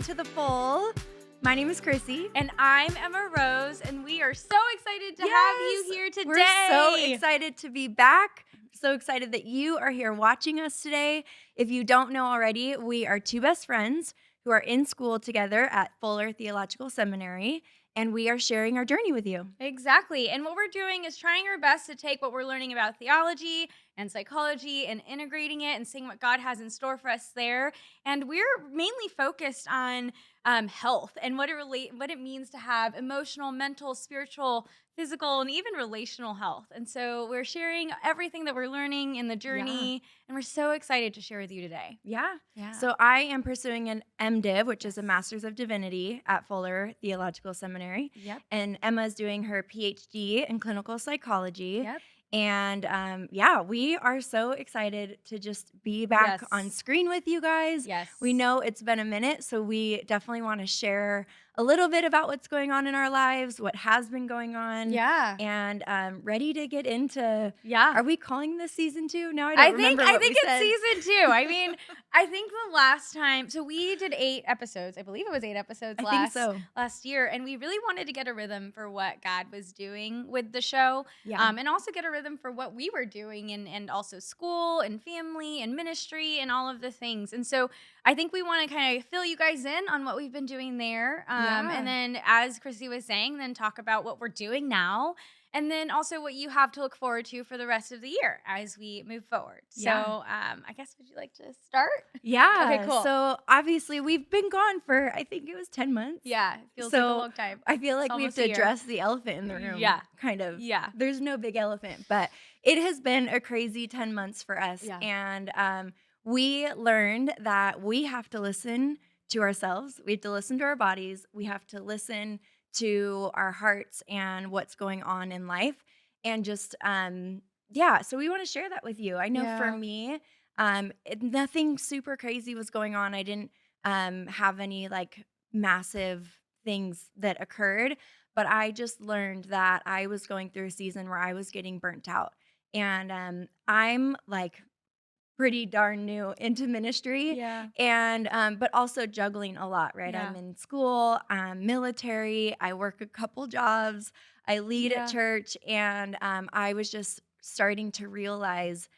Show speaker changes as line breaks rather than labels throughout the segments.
to The Full. My name is Chrissy.
And I'm Emma Rose, and we are so excited to have you here today.
We're so excited to be back. So excited that you are here watching us today. If you don't know already, we are two best friends who are in school together at Fuller Theological Seminary, and we are sharing our journey with you.
Exactly. And what we're doing is trying our best to take what we're learning about theology and psychology and integrating it and seeing what God has in store for us there. And we're mainly focused on health and what it means to have emotional, mental, spiritual, physical, and even relational health. And so we're sharing everything that we're learning in the journey, and we're so excited to share with you today.
Yeah. So I am pursuing an MDiv, which is a Master's of Divinity at Fuller Theological Seminary.
Yep.
And Emma's doing her PhD in clinical psychology.
Yep.
And we are so excited to just be back on screen with you guys.
Yes.
We know it's been a minute, so we definitely want to share a little bit about what's going on in our lives, what has been going on.
Yeah.
And ready to get into,
are
we calling this season 2? No, I think
it's season 2. I mean, I think the last time, so we did 8 episodes. I believe it was 8 episodes last year. And we really wanted to get a rhythm for what God was doing with the show. And also get a rhythm for what we were doing and also school and family and ministry and all of the things. And so I think we want to kind of fill you guys in on what we've been doing there. And then, as Chrissy was saying, then talk about what we're doing now. And then also what you have to look forward to for the rest of the year as we move forward. So I guess, would you like to start?
Yeah.
Okay, cool.
So obviously we've been gone for, I think it was 10 months.
Yeah. It feels like a long time.
I feel like we have to address the elephant in the room.
Yeah.
Kind of.
Yeah.
There's no big elephant, but it has been a crazy 10 months for us.
Yeah.
And we learned that we have to listen to ourselves. We have to listen to our bodies. We have to listen to our hearts and what's going on in life. And just, so we want to share that with you. I know for me, nothing super crazy was going on. I didn't have any like massive things that occurred, but I just learned that I was going through a season where I was getting burnt out. And I'm like pretty darn new into ministry, and but also juggling a lot, right? I'm in school, military, I work a couple jobs, I lead at church, and I was just starting to realize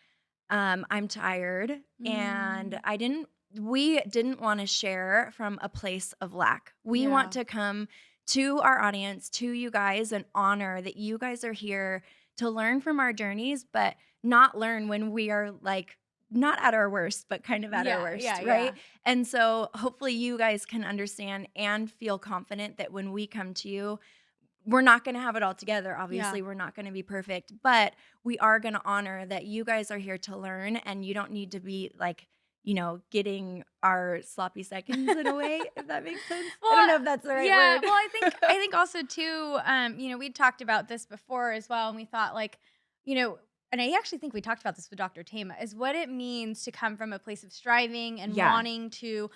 I'm tired, and we didn't want to share from a place of lack. We want to come to our audience, to you guys, and honor that you guys are here to learn from our journeys, but not learn when we are like not at our worst, but kind of at our worst, right? And so hopefully you guys can understand and feel confident that when we come to you, we're not going to have it all together. Obviously, we're not going to be perfect, but we are going to honor that you guys are here to learn, and you don't need to be like, getting our sloppy seconds in a way, if that makes sense. Well, I don't know if that's the right word.
Well, I think also too, we talked about this before as well, and we thought like, and I actually think we talked about this with Dr. Tama, is what it means to come from a place of striving and wanting to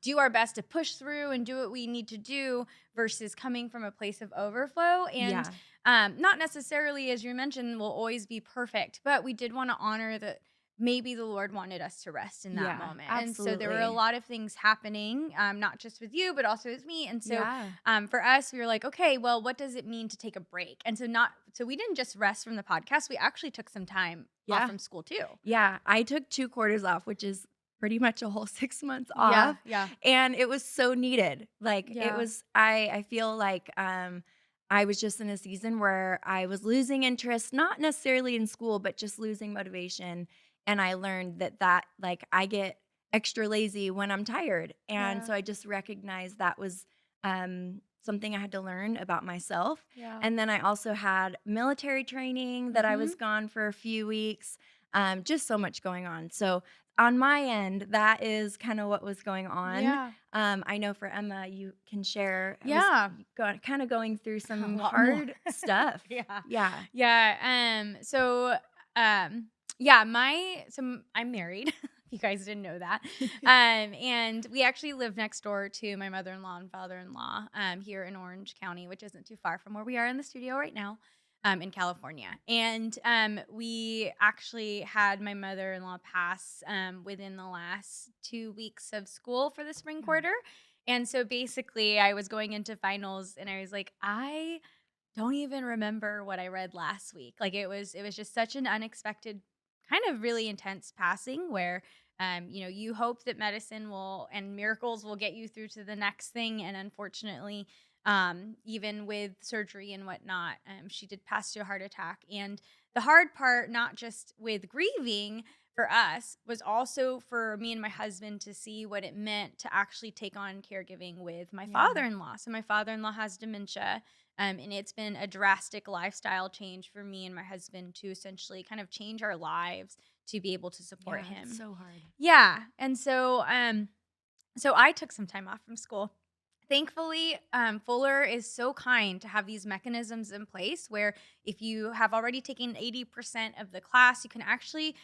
do our best to push through and do what we need to do versus coming from a place of overflow. And not necessarily, as you mentioned, will always be perfect, but we did want to honor that maybe the Lord wanted us to rest in that moment.
Absolutely.
And so there were a lot of things happening, not just with you, but also with me. And so for us, we were like, okay, well, what does it mean to take a break? And so we didn't just rest from the podcast. We actually took some time off from school too. Yeah.
I took 2 quarters off, which is pretty much a whole 6 months off.
Yeah.
And it was so needed. Like it was, I feel like, I was just in a season where I was losing interest, not necessarily in school, but just losing motivation. And I learned that like I get extra lazy when I'm tired. And so I just recognized that was something I had to learn about myself.
Yeah.
And then I also had military training that I was gone for a few weeks, just so much going on. So on my end, that is kind of what was going on.
Yeah.
I know for Emma, you can share.
Yeah.
Kind of going through some hard stuff.
I'm married. You guys didn't know that. And we actually live next door to my mother-in-law and father-in-law here in Orange County, which isn't too far from where we are in the studio right now. In California. And we actually had my mother-in-law pass within the last 2 weeks of school for the spring quarter. And so basically I was going into finals and I was like, I don't even remember what I read last week. Like it was just such an unexpected kind of really intense passing where you hope that medicine will and miracles will get you through to the next thing. And unfortunately, even with surgery and whatnot, she did pass to a heart attack. And the hard part, not just with grieving for us, was also for me and my husband to see what it meant to actually take on caregiving with my
Yeah.
father-in-law. So my father-in-law has dementia. And it's been a drastic lifestyle change for me and my husband to essentially kind of change our lives to be able to support
Yeah, it's
him.
so hard.
Yeah. And so I took some time off from school. Thankfully, Fuller is so kind to have these mechanisms in place where if you have already taken 80% of the class, you can actually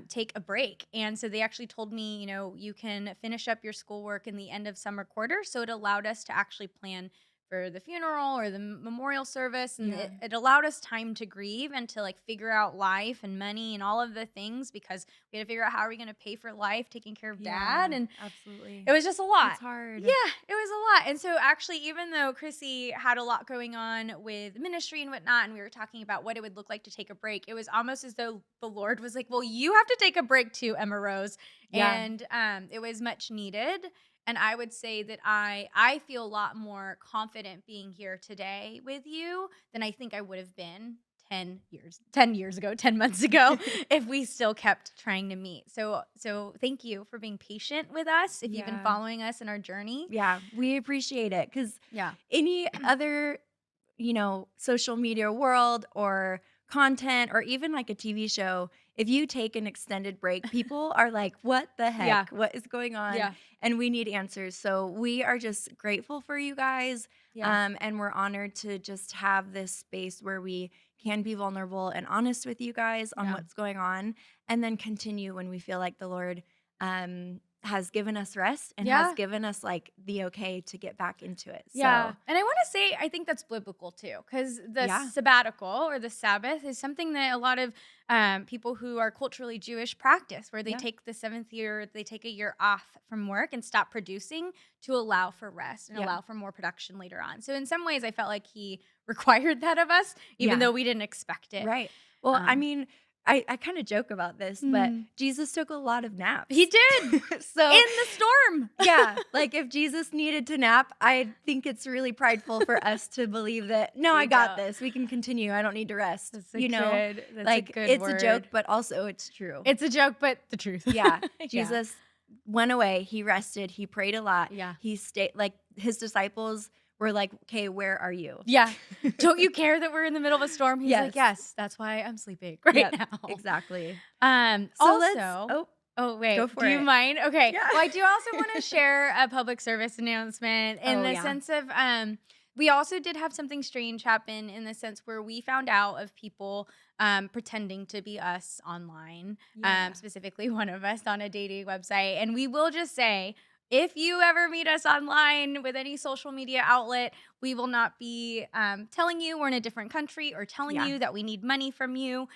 take a break. And so they actually told me, you can finish up your schoolwork in the end of summer quarter. So it allowed us to actually plan for the funeral or the memorial service. And
Yeah.
it allowed us time to grieve and to like figure out life and money and all of the things because we had to figure out how are we going to pay for life, taking care of dad. And
Absolutely.
it was just a lot.
It's hard.
Yeah, it was a lot. And so actually, even though Chrissy had a lot going on with ministry and whatnot, and we were talking about what it would look like to take a break, it was almost as though the Lord was like, well, you have to take a break too, Emma Rose.
Yeah.
And it was much needed. And I would say that I feel a lot more confident being here today with you than I think I would have been 10 years ago, 10 months ago, if we still kept trying to meet. So thank you for being patient with us. If you've been
Yeah.
following us in our journey.
Yeah, we appreciate it because
Yeah.
any other, social media world or content or even like a TV show, if you take an extended break, people are like, what the heck?
Yeah.
What is going on?
Yeah.
And we need answers. So we are just grateful for you guys.
Yeah.
And we're honored to just have this space where we can be vulnerable and honest with you guys on
Yeah.
what's going on and then continue when we feel like the Lord has given us rest and has given us like the okay to get back into it.
Yeah.
So,
And I want to say, I think that's biblical too, because the
Yeah.
sabbatical or the Sabbath is something that a lot of people who are culturally Jewish practice, where they
Yeah.
take the seventh year, they take a year off from work and stop producing to allow for rest and
Yeah.
allow for more production later on. So in some ways, I felt like he required that of us, even
Yeah.
though we didn't expect it.
Right. Well, I
Um,
mean, I kind of joke about this, but
Mhm.
Jesus took a lot of naps.
He did
So,
in the storm.
yeah, like if Jesus needed to nap, I think it's really prideful for us to believe that, no, I
We
got
don't.
this. We can continue. I don't need to rest.
That's
Like
a good
it's
word.
a joke, but also it's true.
It's a joke, but the truth.
Yeah.
Yeah.
Jesus went away. He rested. He prayed a lot.
Yeah.
He stayed, like his disciples were like, okay, where are you?
Yeah. Don't you care that we're in the middle of a storm? He's like, yes, that's why I'm sleeping right
Yep,
now.
Exactly.
So
Also,
oh wait,
go for
do you
it.
mind? Okay.
Yeah.
Well, I do also want to share a public service announcement in the sense of we also did have something strange happen in the sense where we found out of people pretending to be us online,
Yeah.
specifically one of us on a dating website. And we will just say, if you ever meet us online with any social media outlet, we will not be telling you we're in a different country or telling
Yeah.
you that we need money from you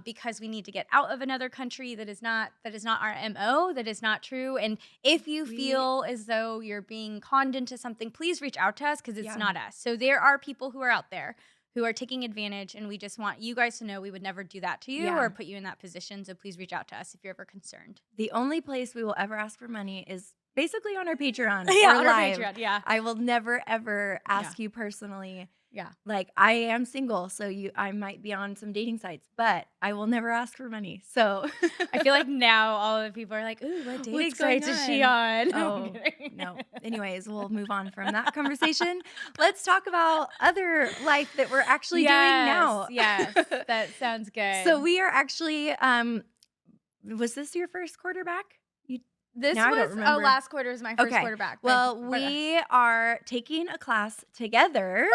because we need to get out of another country. That is not our MO. That is not true. And if you feel as though you're being conned into something, please reach out to us because it's not us. So there are people who are out there who are taking advantage, and we just want you guys to know we would never do that to you or put you in that position. So please reach out to us if you're ever concerned.
The only place we will ever ask for money is basically on our Patreon
Yeah,
or
on our
live.
Patreon, yeah.
I will never ever ask you personally.
Yeah.
Like I am single, so I might be on some dating sites, but I will never ask for money. So
I feel like now all the people are like, ooh, what dating
What's going
sites is she on?
Oh, no. Anyways, we'll move on from that conversation. Let's talk about other life that we're actually doing now.
Yes, that sounds good.
So we are actually, was this your first quarterback?
This
Now I don't
was
remember.
last quarter is my first
Okay.
quarterback.
Well, we are taking a class together,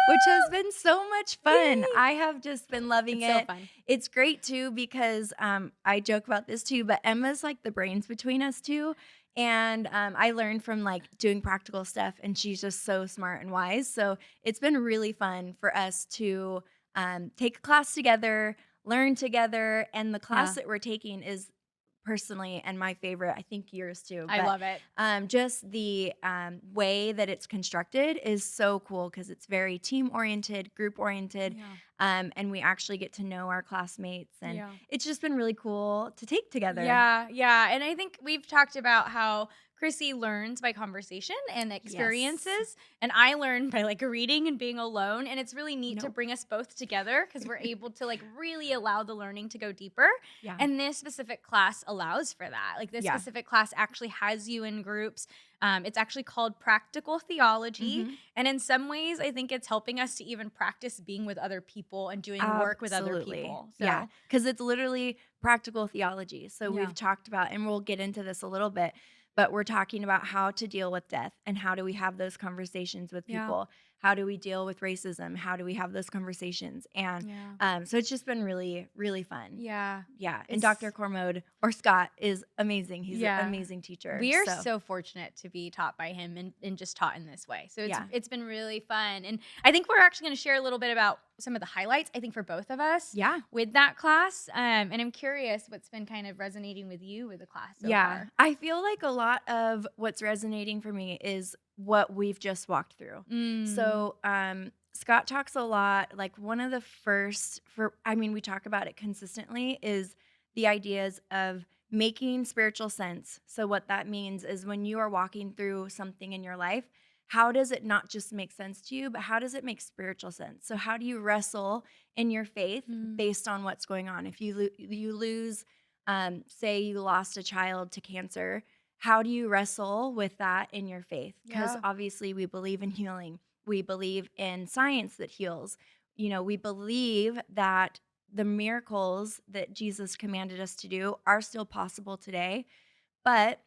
which has been so much fun.
Yay.
I have just been loving
It's
it.
so fun.
It's great too because I joke about this too, but Emma's like the brains between us two. And I learned from like doing practical stuff, and she's just so smart and wise. So it's been really fun for us to take a class together, learn together. And the class that we're taking is personally, and my favorite, I think yours too.
I
But
love it.
just the way that it's constructed is so cool because it's very team oriented, group oriented,
Yeah.
and we actually get to know our classmates, and
Yeah.
it's just been really cool to take together.
Yeah, yeah, and I think we've talked about how Chrissy learns by conversation and
Yes.
experiences, and I learn by, like, reading and being alone, and it's really neat to
Nope.
bring us both together because 'cause we're able to, like, really allow the learning to go deeper,
Yeah.
and this specific class allows for that. Like, this
Yeah.
specific class actually has you in groups. It's actually called Practical Theology,
Hmm.
and in some ways, I think it's helping us to even practice being with other people and doing work with other
Absolutely.
people,
Yeah.
so
Because it's literally practical theology. So
yeah.
we've talked about, and we'll get into this a little bit, but we're talking about how to deal with death and how do we have those conversations with
Yeah.
people? How do we deal with racism? How do we have those conversations? And
Yeah.
so it's just been really, really fun.
Yeah.
Yeah. And Dr.
It's
Cormode or Scott is amazing. He's an
yeah.
amazing teacher.
We are
So,
so fortunate to be taught by him and just taught in this way. So
yeah.
it's been really fun. And I think we're actually going to share a little bit about some of the highlights, I think, for both of us
Yeah.
with that class. And I'm curious what's been kind of resonating with you with the class so
Yeah.
far.
I feel like a lot of what's resonating for me is what we've just walked through.
Mm.
So, Scott talks a lot, like one of the first I mean, we talk about it consistently is the ideas of making spiritual sense. So what that means is when you are walking through something in your life, how does it not just make sense to you, but how does it make spiritual sense? So how do you wrestle in your faith
Mm.
based on what's going on? If you lose say you lost a child to cancer, how do you wrestle with that in your faith? Because
Yeah.
obviously we believe in healing. We believe in science that heals. We believe that the miracles that Jesus commanded us to do are still possible today. But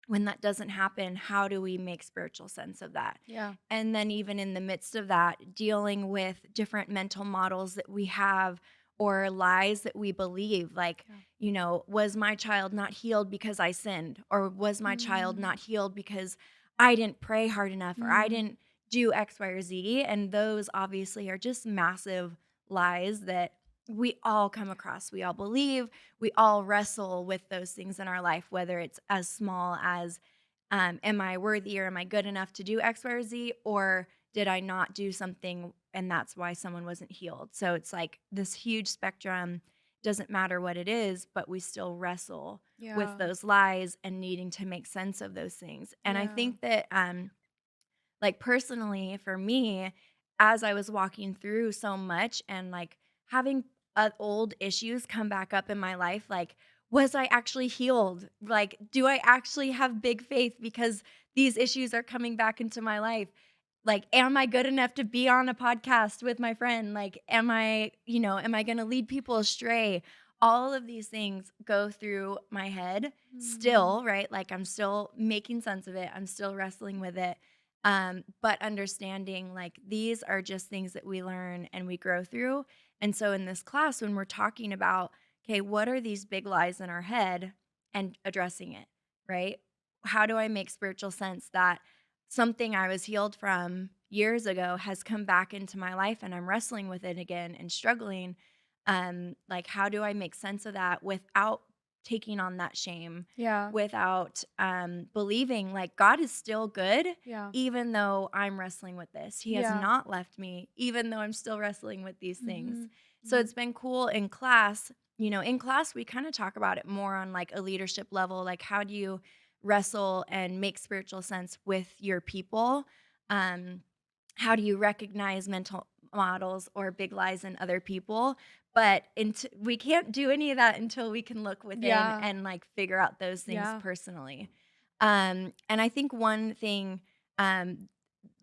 when that doesn't happen, how do we make spiritual sense of that?
Yeah.
And then, even in the midst of that, dealing with different mental models that we have or lies that we believe, like,
Yeah.
was my child not healed because I sinned? Or was my child
Mm.
not healed because I didn't pray hard enough or I
Mm.
didn't do X, Y, or Z? And those obviously are just massive lies that we all come across. We all believe, we all wrestle with those things in our life, whether it's as small as, am I worthy or am I good enough to do X, Y, or Z? Or did I not do something and that's why someone wasn't healed? So it's like this huge spectrum. Doesn't matter what it is, but we still wrestle with
Yeah.
those lies and needing to make sense of those things. And I
Yeah.
think that, like personally for me, as I was walking through so much and like having old issues come back up in my life, like, was I actually healed? Like, do I actually have big faith because these issues are coming back into my life? Like, am I good enough to be on a podcast with my friend? Like, am I going to lead people astray? All of these things go through my head
Mm.
still, right? Like, I'm still making sense of it. I'm still wrestling with it. But understanding like these are just things that we learn and we grow through. And so in this class, when we're talking about, okay, what are these big lies in our head and addressing it, right? How do I make spiritual sense that something I was healed from years ago has come back into my life and I'm wrestling with it again and struggling? Like, how do I make sense of that without taking on that shame,
Yeah.
without believing like God is still good,
Yeah.
even though I'm wrestling with this? He has
Yeah.
not left me, even though I'm still wrestling with these things.
Mhm.
So
Mhm.
it's been cool in class. In class, we kind of talk about it more on like a leadership level. Like, how do you wrestle and make spiritual sense with your people? Um, how do you recognize mental models or big lies in other people? But we can't do any of that until we can look within
Yeah.
and like figure out those things
Yeah.
personally. And I think one thing, um,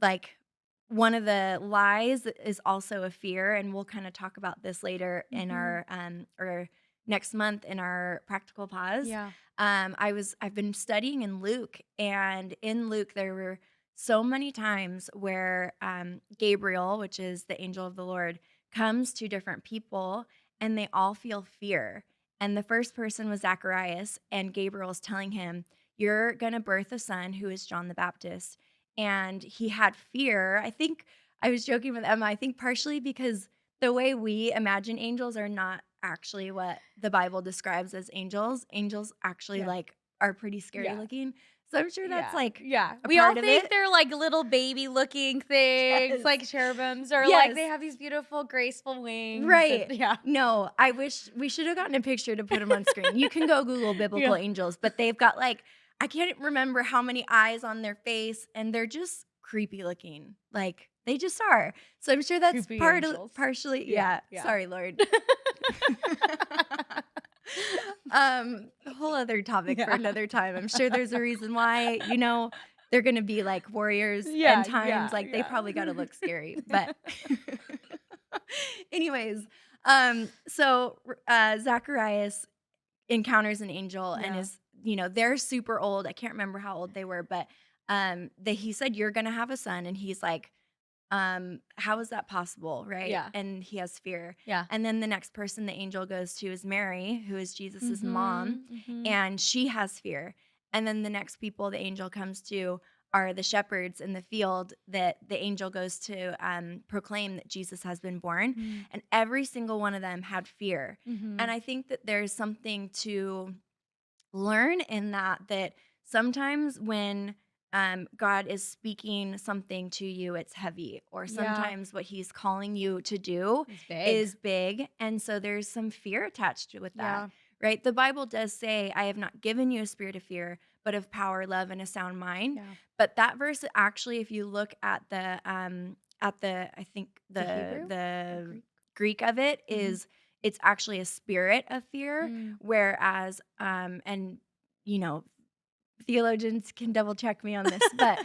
like one of the lies is also a fear, and we'll kind of talk about this later in
Mhm.
our or next month in our practical pause.
Yeah.
I've been studying in Luke, and in Luke there were so many times where Gabriel, which is the angel of the Lord, comes to different people, and they all feel fear. And the first person was Zacharias, and Gabriel's telling him, "You're gonna birth a son who is John the Baptist." And he had fear. I think I was joking with Emma. I think partially because the way we imagine angels are not actually what the Bible describes as angels. Angels actually like are pretty scary looking. So I'm sure that's like a
We all
part of
think
it.
they're like little baby looking things,
Yes.
like cherubims, or like
Yes.
they have these beautiful, graceful wings.
Right.
And,
No, I wish we should have gotten a picture to put them on screen. You can go Google biblical angels, but they've got like, I can't remember how many eyes on their face, and they're just creepy looking. Like they just are. So I'm sure that's
Creepy
part
angels.
of partially.
Yeah.
Sorry, Lord. A whole other topic for another time. I'm sure there's a reason why, they're going to be like warriors end times. Like they probably got to look scary, but anyways, so Zacharias encounters an angel and is, they're super old. I can't remember how old they were, but he said, you're going to have a son. And he's like, how is that possible? Right.
Yeah.
And he has fear.
Yeah.
And then the next person the angel goes to is Mary, who is Jesus's
Mhm,
mom,
mhm.
and she has fear. And then the next people the angel comes to are the shepherds in the field that the angel goes to proclaim that Jesus has been born.
Mm.
And every single one of them had fear.
Mhm.
And I think that there's something to learn in that sometimes when God is speaking something to you, it's heavy, or sometimes what he's calling you to do is big. And so there's some fear attached with that, right? The Bible does say, I have not given you a spirit of fear, but of power, love, and a sound mind.
Yeah.
But that verse actually, if you look at I think
Hebrew?
the Greek of it is, it's actually a spirit of fear, whereas, and theologians can double check me on this, but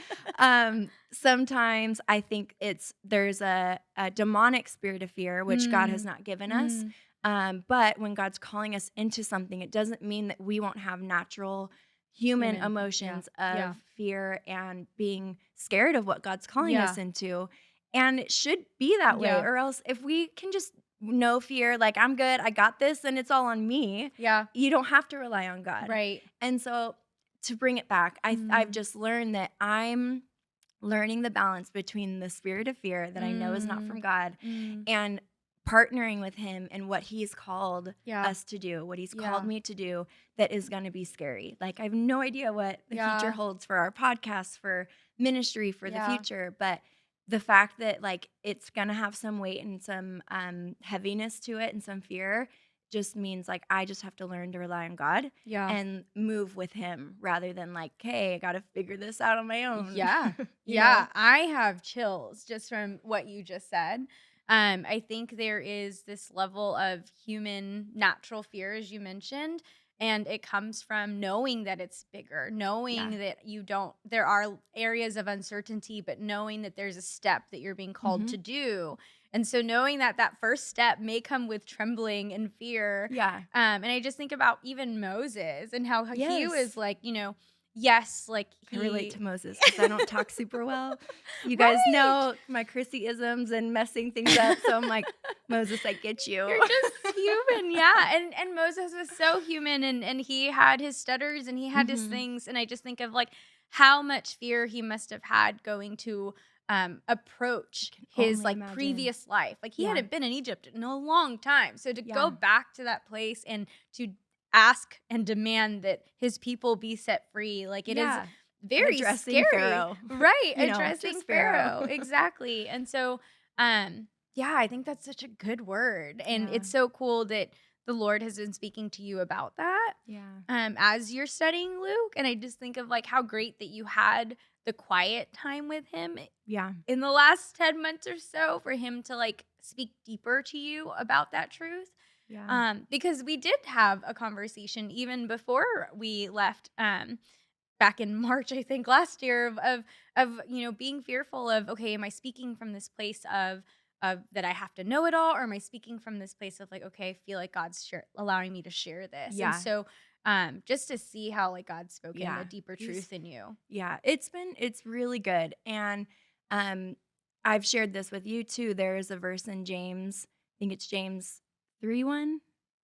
sometimes I think there's a demonic spirit of fear, which God has not given us. But when God's calling us into something, it doesn't mean that we won't have natural human emotions of fear and being scared of what God's calling us into. And it should be that way, or else if we can just no fear, like I'm good, I got this, and it's all on me. You don't have to rely on God.
Right.
And so to bring it back, I've just learned that I'm learning the balance between the spirit of fear that I know is not from God and partnering with him in what he's called us to do, what he's called me to do that is going to be scary. Like I have no idea what the future holds for our podcast, for ministry, for the future, but the fact that like it's going to have some weight and some heaviness to it and some fear just means like I just have to learn to rely on God and move with him rather than like, hey, I got to figure this out on my own.
I have chills just from what you just said. I think there is this level of human natural fear, as you mentioned, and it comes from knowing that it's bigger, knowing that there are areas of uncertainty, but knowing that there's a step that you're being called to do. And so knowing that first step may come with trembling and fear. And I just think about even Moses and how he was like, like
I relate to Moses because I don't talk super well. You guys know my Chrissy-isms and messing things up. So I'm like, Moses, I get you.
You're just human, And Moses was so human, and he had his stutters and he had his things. And I just think of like how much fear he must have had going to approach his like previous life. Like he hadn't been in Egypt in a long time. So to go back to that place and to ask and demand that his people be set free, like it is very scary.
Pharaoh.
Right. Addressing Pharaoh. Exactly. And so I think that's such a good word. And it's so cool that the Lord has been speaking to you about that as you're studying Luke. And I just think of like how great that you had the quiet time with him in the last 10 months or so for him to like speak deeper to you about that truth. Because we did have a conversation even before we left back in March, I think last year of being fearful of, okay, am I speaking from this place of that I have to know it all, or am I speaking from this place of like, okay, I feel like God's allowing me to share this. And so just to see how like God's spoken a deeper truth in you.
It's really good. And I've shared this with you too. There is a verse in James, I think it's James 3:1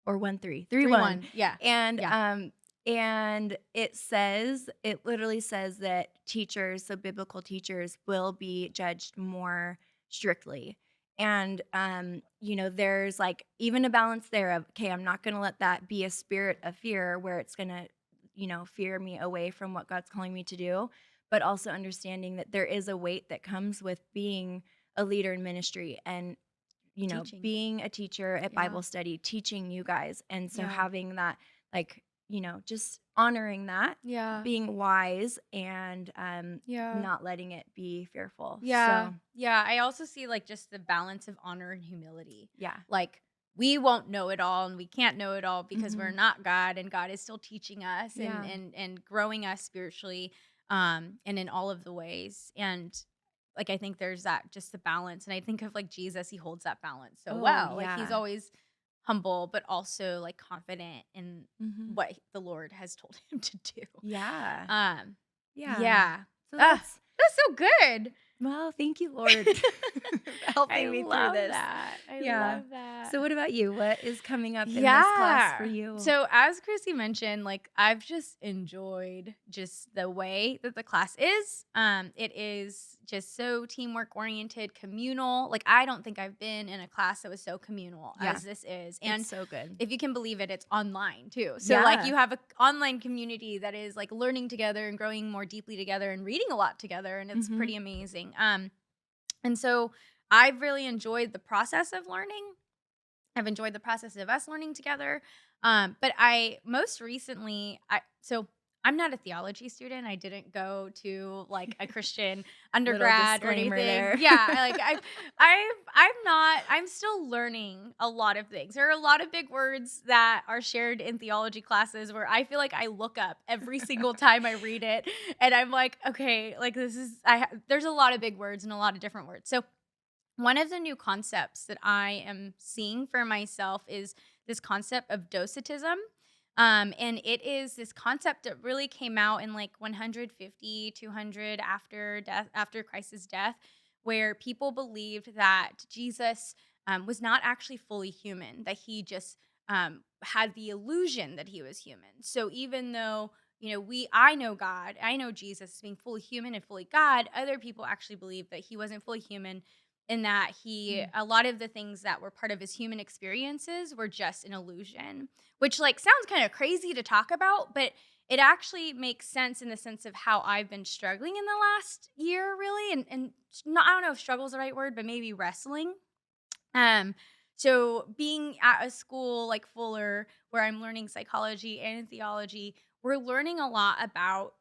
or 1:3. 3:1. And it literally says that teachers, so biblical teachers, will be judged more strictly. And, there's like even a balance there of, okay, I'm not going to let that be a spirit of fear where it's going to, fear me away from what God's calling me to do, but also understanding that there is a weight that comes with being a leader in ministry and,
Teaching.
being a teacher at
Yeah.
Bible study, teaching you guys. And so
Yeah.
having that, like, just honoring that,
Yeah.
being wise and
Yeah.
not letting it be fearful.
Yeah.
So,
Yeah. I also see like just the balance of honor and humility.
yeah.
Like we won't know it all and we can't know it all because we're
Mhm.
not God, and God is still teaching us and
Yeah.
and growing us spiritually and in all of the ways. And like I think there's that just the balance. And I think of like Jesus, he holds that balance so
Oh,
well. Like he's
yeah.
always humble but also like confident in
Mhm.
what the Lord has told him to do.
Yeah.
Um
Yeah.
yeah.
So
Ah,
that's
that's so good.
well, thank you, Lord, for helping
I
me through
love
this.
that. I
Yeah.
love that.
So what about you? What is coming up in this class for
Yeah.
you?
So as Chrissy mentioned, like I've just enjoyed just the way that the class is. It is just so teamwork oriented, communal. Like I don't think I've been in a class that was so communal
Yeah.
as this is. And
It's so good.
if you can believe it, it's online too. So like
Yeah.
you have a online community that is like learning together and growing more deeply together and reading a lot together, and it's
Mhm.
pretty amazing. And so I've really enjoyed the process of learning. I've enjoyed the process of us learning together. But I most recently, I'm not a theology student. I didn't go to like a Christian
Little
undergrad or
disclaimer
anything.
there.
Yeah, I'm not. I'm still learning a lot of things. There are a lot of big words that are shared in theology classes where I feel like I look up every single time I read it, and I'm like, okay, like this is there's a lot of big words and a lot of different words. So one of the new concepts that I am seeing for myself is this concept of Docetism. And it is this concept that really came out in like 150, 200 after death, after Christ's death, where people believed that Jesus was not actually fully human, that he just had the illusion that he was human. So even though I know God, I know Jesus as being fully human and fully God, other people actually believe that he wasn't fully human, in that
Mm.
a lot of the things that were part of his human experiences were just an illusion, which like sounds kind of crazy to talk about, but it actually makes sense in the sense of how I've been struggling in the last year, really. And not, I don't know if struggle is the right word, but maybe wrestling. um, so being at a school like Fuller, where I'm learning psychology and theology, we're learning a lot about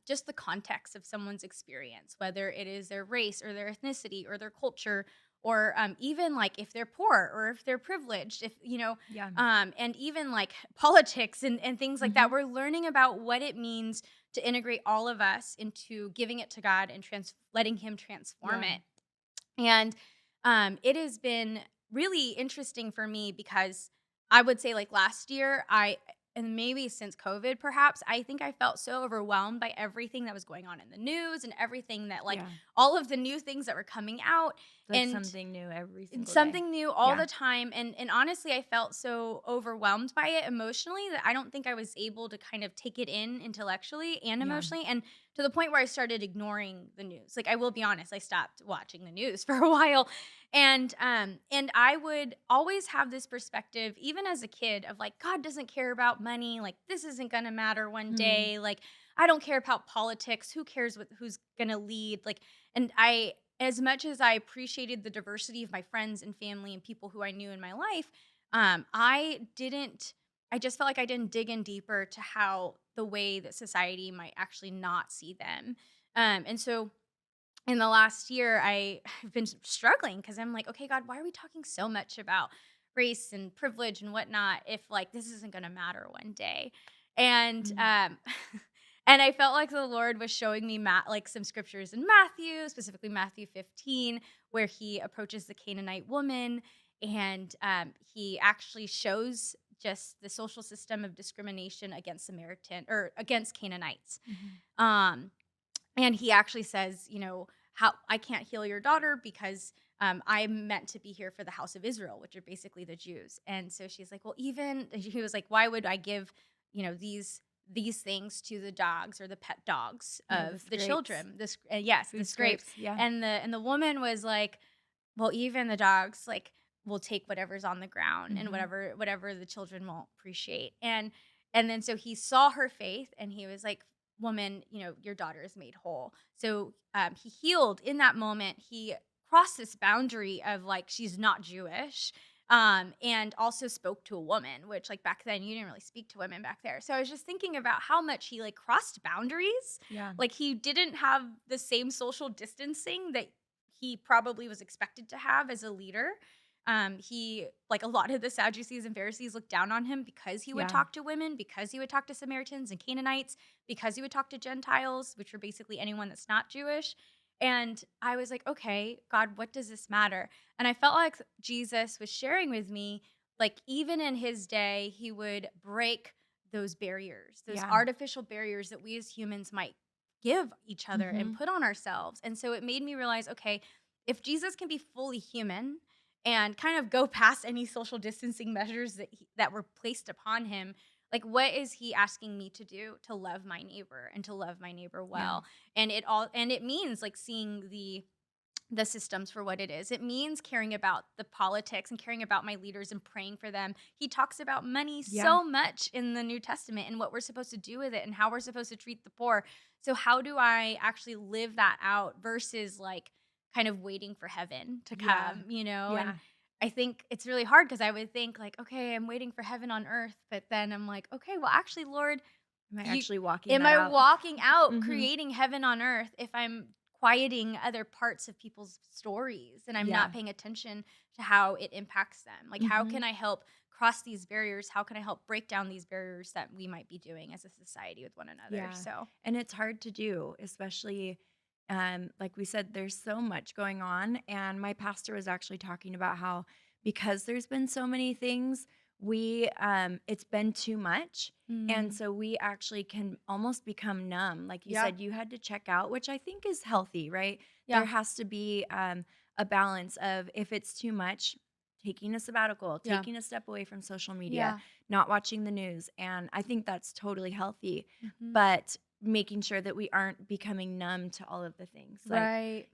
just the context of someone's experience, whether it is their race or their ethnicity or their culture, or even like if they're poor or if they're privileged, if
Yeah.
and even like politics and things like that.
Mhm.
We're learning about what it means to integrate all of us into giving it to God and letting Him transform
Yeah.
it. And it has been really interesting for me because I would say, like last year, and maybe since COVID, perhaps, I think I felt so overwhelmed by everything that was going on in the news and everything that, like,
Yeah.
all of the new things that were coming out.
It's like
And
something new every single day.
something new all
Yeah.
the time, and honestly, I felt so overwhelmed by it emotionally that I don't think I was able to kind of take it in intellectually and
Yeah.
emotionally, and to the point where I started ignoring the news. Like, I will be honest, I stopped watching the news for a while. And I would always have this perspective, even as a kid, of like, God doesn't care about money, like this isn't gonna matter one
Mm.
day, like I don't care about politics, who cares who's gonna lead, like. And I as much as I appreciated the diversity of my friends and family and people who I knew in my life, I just felt like I didn't dig in deeper to how the way that society might actually not see them. And so in the last year, have been struggling because I'm like, okay, God, why are we talking so much about race and privilege and whatnot if like this isn't going to matter one day? And
Mm.
and I felt like the Lord was showing me like some scriptures in Matthew, specifically Matthew 15, where He approaches the Canaanite woman, and He actually shows just the social system of discrimination against Samaritan or against Canaanites.
Mhm.
Um, and He actually says, how I can't heal your daughter because I'm meant to be here for the house of Israel, which are basically the Jews. And so she's like, well, even he was like, why would I give, these things to the dogs or the pet dogs
Yeah, the
of the
scrapes.
children? This yes, the
Food
scrapes.
scrapes. Yeah.
And the woman was like, well, even the dogs, like, will take whatever's on the ground and
Mhm.
whatever the children won't appreciate. And then so he saw her faith and he was like, "Woman, your daughter is made whole." So, he healed in that moment. He crossed this boundary of, like, she's not Jewish, and also spoke to a woman, which, like, back then, you didn't really speak to women back there. So I was just thinking about how much he, like, crossed boundaries.
Yeah.
Like, he didn't have the same social distancing that he probably was expected to have as a leader. He like a lot of the Sadducees and Pharisees looked down on him because he would
Yeah.
talk to women, because he would talk to Samaritans and Canaanites, because he would talk to Gentiles, which are basically anyone that's not Jewish. And I was like, okay, God, what does this matter? And I felt like Jesus was sharing with me, like, even in his day, he would break those barriers, those
Yeah.
artificial barriers that we as humans might give each other and
Mhm.
put on ourselves. And so it made me realize, okay, if Jesus can be fully human and kind of go past any social distancing measures that were placed upon him, like, what is he asking me to do to love my neighbor and to love my neighbor
Yeah.
well? And it means, like, seeing the systems for what it is. It means caring about the politics and caring about my leaders and praying for them. He talks about money
Yeah.
so much in the New Testament and what we're supposed to do with it and how we're supposed to treat the poor. So how do I actually live that out versus, like, kind of waiting for heaven to
Yeah.
come? And
Yeah.
I think it's really hard because I would think, like, okay, I'm waiting for heaven on earth, but then I'm like, okay, well, actually, Lord,
Am I
you
actually walking
am
that
I
out?
walking out
Mhm.
creating heaven on earth if I'm quieting other parts of people's stories and I'm
Yeah.
not paying attention to how it impacts them? Like, how can
Mhm.
I help cross these barriers? How can I help break down these barriers that we might be doing as a society with one another?
Yeah.
So,
And it's hard to do, especially like we said, there's so much going on. And my pastor was actually talking about how because there's been so many things, we it's been too much. And
mm,
so we actually can almost become numb. Like you
yeah,
said, you had to check out, which I think is healthy, right? There
yeah,
has to be a balance of if it's too much, taking a sabbatical,
yeah,
taking a step away from social media,
yeah,
not watching the news. And I think that's totally healthy,
hmm,
but making sure that we aren't becoming numb to all of the things. Like,
right,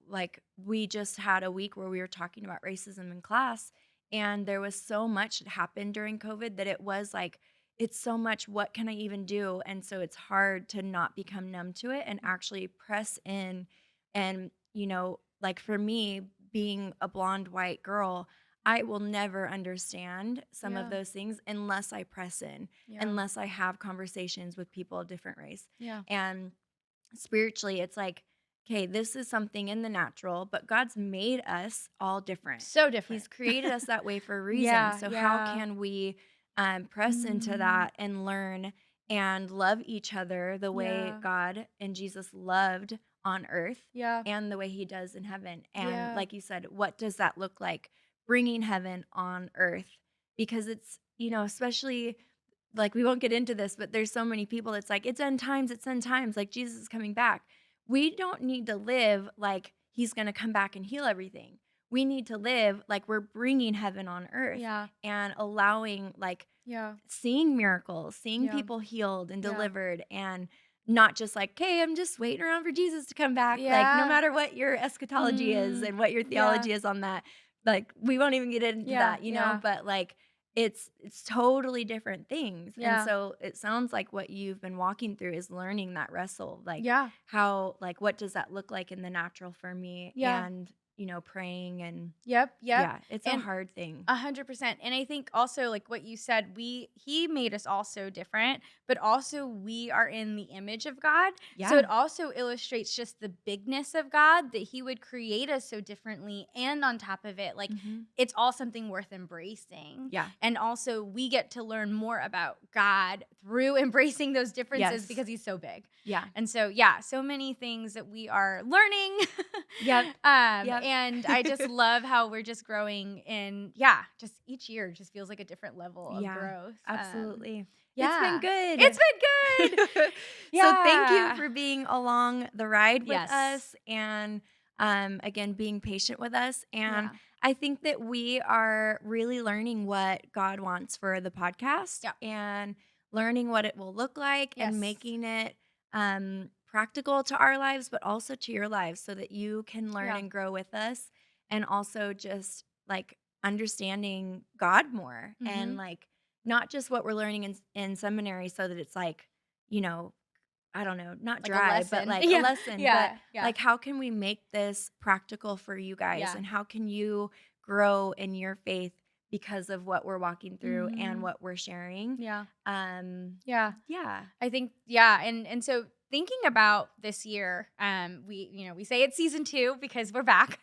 like we just had a week where we were talking about racism in class, and there was so much that happened during COVID that it was like, it's so much, what can I even do? And so it's hard to not become numb to it and actually press in. And, like for me, being a blonde white girl, I will never understand some of
yeah,
those things unless I press in,
yeah,
unless I have conversations with people of different race.
yeah,
And spiritually, it's like, okay, this is something in the natural, but God's made us all different.
so
He's
different.
created us that way for a reason.
Yeah,
So, how
yeah,
can we press into
mm,
that and learn and love each other the way
yeah,
God and Jesus loved on earth
yeah,
and the way he does in heaven? And,
yeah,
like you said, what does that look like? Bringing heaven on earth. Because it's, especially like we won't get into this, but there's so many people that's like, it's end times, like Jesus is coming back. We don't need to live like he's going to come back and heal everything. We need to live like we're bringing heaven on earth
yeah,
and allowing, like,
yeah,
seeing miracles, seeing
yeah,
people healed and
yeah,
delivered, and not just like, okay, I'm just waiting around for Jesus to come back. Like, no
yeah,
matter what your eschatology is
mm,
and what your
yeah,
theology is on that, like, we won't even get into
yeah,
that,
yeah,
but like, it's totally different things. And
yeah,
so it sounds like what you've been walking through is learning that wrestle, like
yeah,
how, like, what does that look like in the natural for me?
yeah,
And, praying and
yep, yep,
yeah, it's a
and
hard thing.
100%. And I think also, like what you said, he made us all so different, but also we are in the image of God. So
Yeah.
it also illustrates just the bigness of God that he would create us so differently. And on top of it, like,
Hmm.
it's all something worth embracing.
Yeah.
And also we get to learn more about God through embracing those differences
Yes.
because he's so big.
Yeah.
And so, yeah, so many things that we are learning.
Yep. Yep.
And I just love how we're just growing in, yeah, just each year just feels like a different level of
Yeah,
growth.
absolutely. It's been
Yeah,
good.
it's been good.
So thank you
Yeah.
for being along the ride with
Yes.
us and again being patient with us. And
Yeah.
I think that we are really learning what God wants for the podcast
Yeah.
and learning what it will look like and
Yes.
making it practical to our lives, but also to your lives so that you can learn
Yeah.
and grow with us. and also just like understanding God more and like not just what we're learning in seminary so that it's like, you know, I don't know, not
Like
dry, but like a lesson. But like, how can we make this practical for you guys? And how can you grow in your faith because of what we're walking through and what we're sharing?
Yeah.
Yeah.
I think, and so thinking about this year, we say it's season 2 because we're back,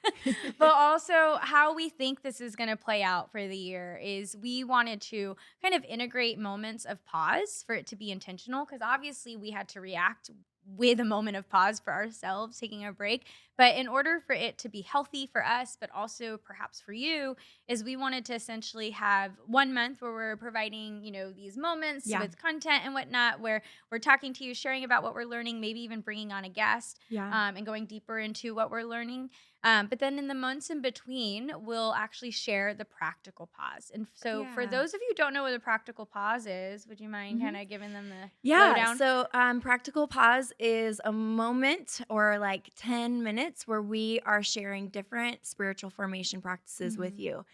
but also how we think this is going to play out for the year is we wanted to kind of integrate moments of pause for it to be intentional, because obviously we had to react with a moment of pause for ourselves, taking a break. But in order for it to be healthy for us, but also perhaps for you, is we wanted to essentially have 1 month where we're providing, these moments with content and whatnot, where we're talking to you, sharing about what we're learning, maybe even bringing on a guest, and going deeper into what we're learning. But then in the months in between, we'll actually share the practical pause. And so for those of you who don't know what a practical pause is, would you mind kind of giving them the lowdown?
So practical pause is a moment or like 10 minutes where we are sharing different spiritual formation practices with you.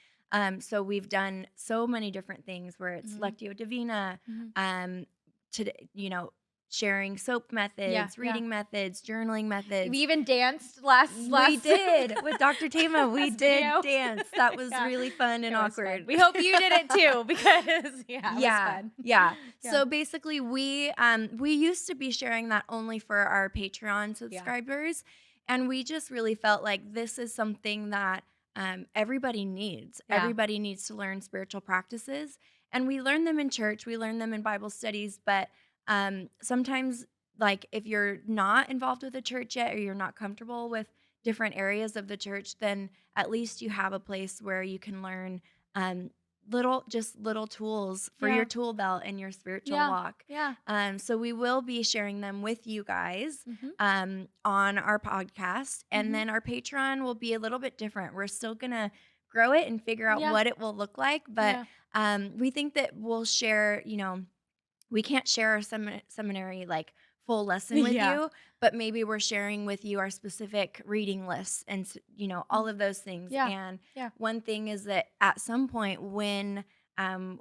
So we've done so many different things where it's Lectio Divina, sharing soap methods, reading methods, journaling methods.
We even danced last.
We did with Dr. Tama. We did dance. That was really fun and awkward.
Fun. We hope you did it too, because it was fun.
Yeah. So basically, we used to be sharing that only for our Patreon subscribers, and we just really felt like this is something that everybody needs. Everybody needs to learn spiritual practices, and we learn them in church. We learn them in Bible studies, but sometimes, like, if you're not involved with the church yet, or you're not comfortable with different areas of the church, then at least you have a place where you can learn little tools for your tool belt and your spiritual walk. So we will be sharing them with you guys on our podcast, and then our Patreon will be a little bit different. We're still gonna grow it and figure out what it will look like, but we think that we'll share, we can't share our seminary like full lesson with you, but maybe we're sharing with you our specific reading lists and all of those things. And one thing is that at some point when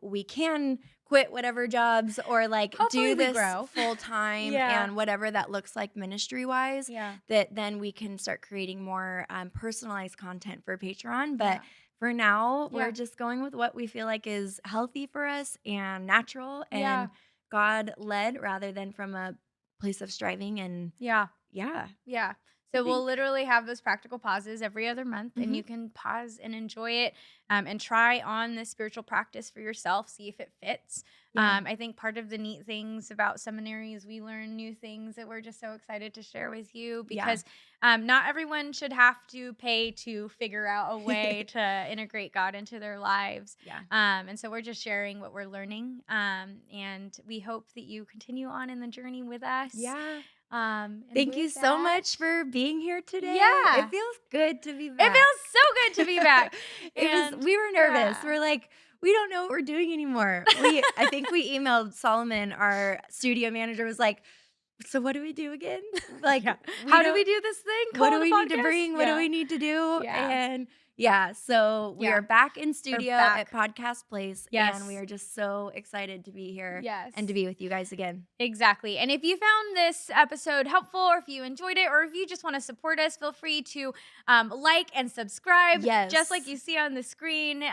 we can quit whatever jobs or like
hopefully
do this full time and whatever that looks like ministry wise, that then we can start creating more personalized content for Patreon. But for now, we're just going with what we feel like is healthy for us and natural and God led rather than from a place of striving. And
so we'll literally have those practical pauses every other month, and you can pause and enjoy it, and try on this spiritual practice for yourself, see if it fits. I think part of the neat things about seminary is we learn new things that we're just so excited to share with you, because not everyone should have to pay to figure out a way to integrate God into their lives. And so we're just sharing what we're learning, and we hope that you continue on in the journey with us.
Thank you so much for being here today. It feels good to be back.
It feels so good to be back.
We were nervous. We're like, we don't know what we're doing anymore. I think we emailed Solomon, our studio manager, was like, so what do we do again? Like,
how do we do this thing?
What do we need to bring? What do we need to do? And so we are back in studio at Podcast Place, and we are just so excited to be here and to be with you guys again.
Exactly. And if you found this episode helpful, or if you enjoyed it, or if you just want to support us, feel free to like and subscribe, just like you see on the screen.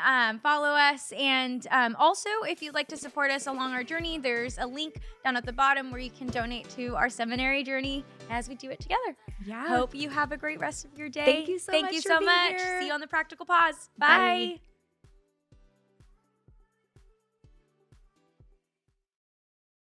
Follow us. And also, if you'd like to support us along our journey, there's a link down at the bottom where you can donate to our seminary journey as we do it together. Hope you have a great rest of your day.
Thank you so much.
See you on the practical pause. Bye.